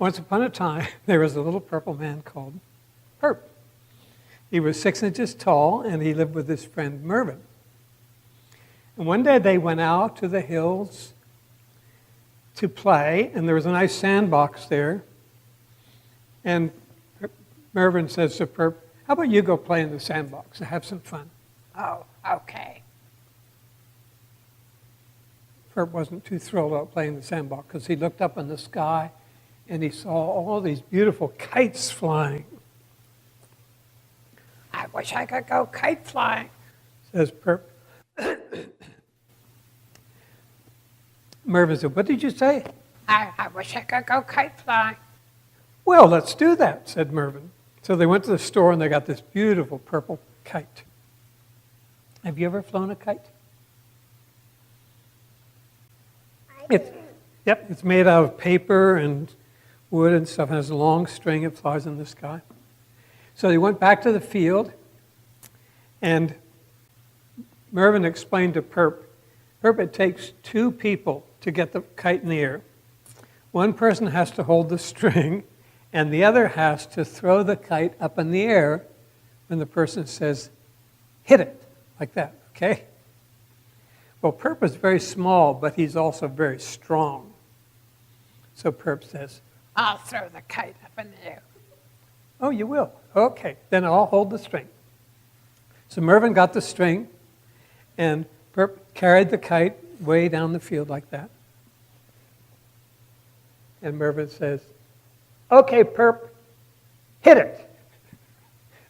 Once upon a time, there was a little purple man called Purp. He was 6 inches tall, and he lived with his friend Mervyn. And one day they went out to the hills to play, and there was a nice sandbox there. And Mervyn says to Purp, "How about you go play in the sandbox and have some fun?" Oh, okay. Purp wasn't too thrilled about playing in the sandbox because he looked up in the sky and he saw all these beautiful kites flying. I wish I could go kite flying, says Purp. Mervyn said, "What did you say?" I wish I could go kite flying. "Well, let's do that," said Mervyn. So they went to the store and they got this beautiful purple kite. Have you ever flown a kite? It's made out of paper and wood and stuff, and has a long string. It flies in the sky. So they went back to the field, and Mervyn explained to Purp, it takes 2 people to get the kite in the air. One person has to hold the string, and the other has to throw the kite up in the air when the person says, "Hit it," like that, okay? Well, Purp is very small, but he's also very strong. So Purp says, I'll throw the kite up in the air. "Oh, you will? Okay, then I'll hold the string." So Mervyn got the string, and Purp carried the kite way down the field like that. And Mervyn says, "Okay, Purp, hit it."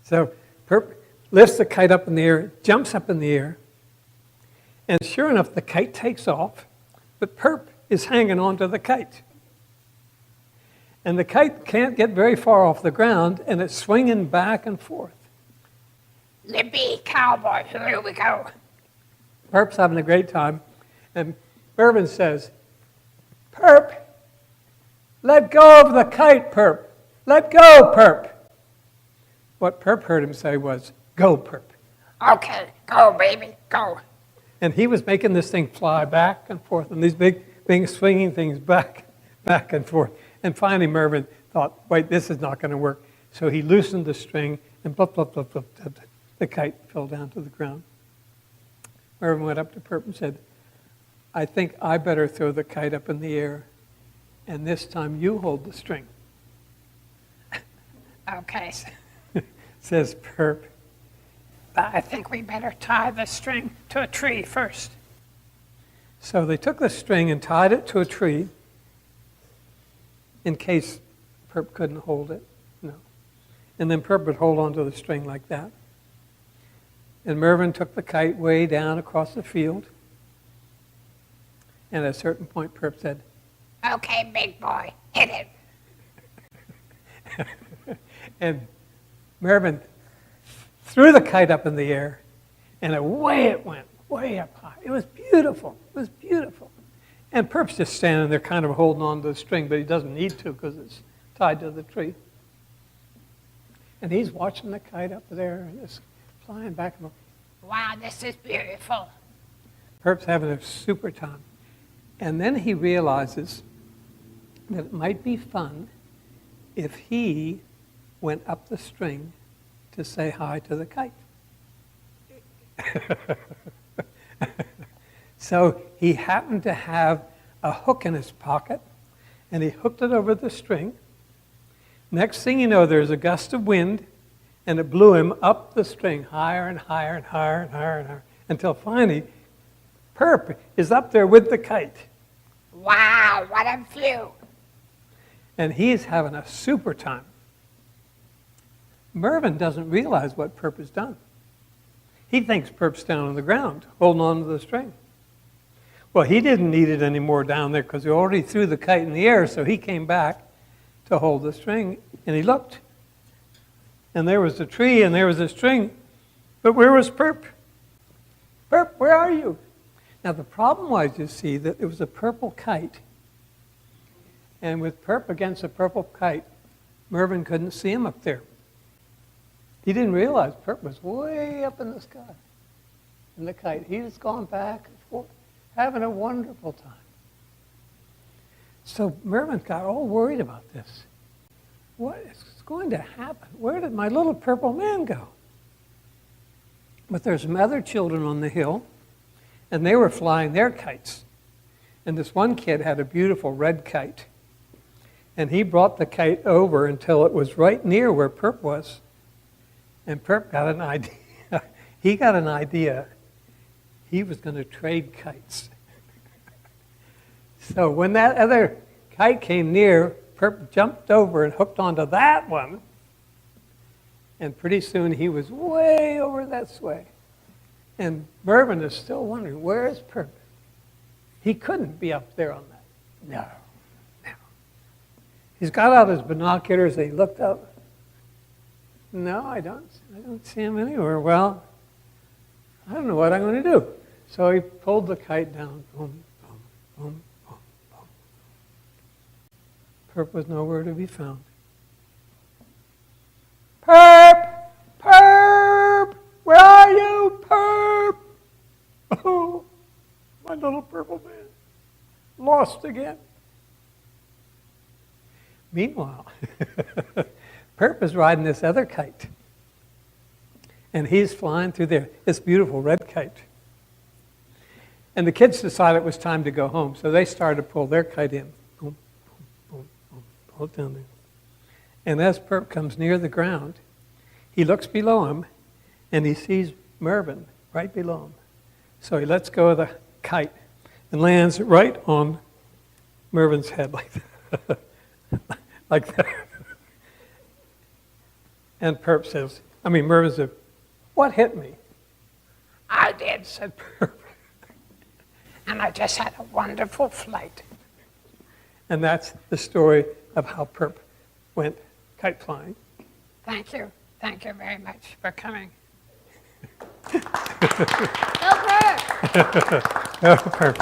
So Purp lifts the kite up in the air, jumps up in the air, and sure enough, the kite takes off, but Purp is hanging onto the kite. And the kite can't get very far off the ground, and it's swinging back and forth. Lippy cowboy, here we go. Purp's having a great time, and Mervyn says, "Purp, let go of the kite, Purp. Let go, Purp." What Purp heard him say was, "Go, Purp." Okay, go, baby, go. And he was making this thing fly back and forth, and these big swinging things back and forth. And finally, Mervyn thought, wait, this is not going to work. So he loosened the string, and blop, blop, blop, blop, blop, the kite fell down to the ground. Mervyn went up to Purp and said, "I think I better throw the kite up in the air, and this time you hold the string." Okay. Says Purp. I think we better tie the string to a tree first. So they took the string and tied it to a tree in case Purp couldn't hold it. No. And then Purp would hold onto the string like that. And Mervyn took the kite way down across the field. And at a certain point, Purp said, "Okay, big boy, hit it." And Mervyn threw the kite up in the air, and away it went, way up high. It was beautiful. It was beautiful. And Purp's just standing there kind of holding on to the string, but he doesn't need to because it's tied to the tree. And he's watching the kite up there, and it's flying back and forth. Wow, this is beautiful. Purp's having a super time. And then he realizes that it might be fun if he went up the string to say hi to the kite. So he happened to have a hook in his pocket, and he hooked it over the string. Next thing you know, there's a gust of wind, and it blew him up the string higher and higher and higher and higher and higher, until finally, Purp is up there with the kite. Wow, what a view. And he's having a super time. Mervyn doesn't realize what Purp has done. He thinks Purp's down on the ground, holding on to the string. Well, he didn't need it anymore down there because he already threw the kite in the air, so he came back to hold the string, and he looked. And there was the tree, and there was the string. But where was Purp? Purp, where are you? Now, the problem was, you see, that it was a purple kite. And with Purp against a purple kite, Mervyn couldn't see him up there. He didn't realize Purp was way up in the sky. And the kite, he was gone back and forth, having a wonderful time. So Mervyn got all worried about this. What is going to happen? Where did my little purple man go? But there's some other children on the hill, and they were flying their kites. And this one kid had a beautiful red kite. And he brought the kite over until it was right near where Purp was. And Purp got an idea. He got an idea. He was going to trade kites. So when that other kite came near, Purp jumped over and hooked onto that one. And pretty soon he was way over this way. And Mervyn is still wondering, where is Purp? He couldn't be up there on that. No. He's got out his binoculars, he looked up. No, I don't see him anywhere. Well, I don't know what I'm going to do. So he pulled the kite down. Boom, boom, boom, boom, boom. Purp was nowhere to be found. Purp! Purp! Where are you, Purp? Oh, my little purple man. Lost again. Meanwhile, Purp is riding this other kite. And he's flying through there, this beautiful red kite. And the kids decided it was time to go home, so they started to pull their kite in. Boom, boom, boom, boom, pull it down there. And as Purp comes near the ground, he looks below him, and he sees Mervyn right below him. So he lets go of the kite and lands right on Mervyn's head like that. Like that. And Mervyn said, what hit me? I did, Said Purp. and I just had a wonderful flight. And that's the story of how Purp went kite flying. Thank you. Thank you very much for coming. Go Purp! Oh, Purp.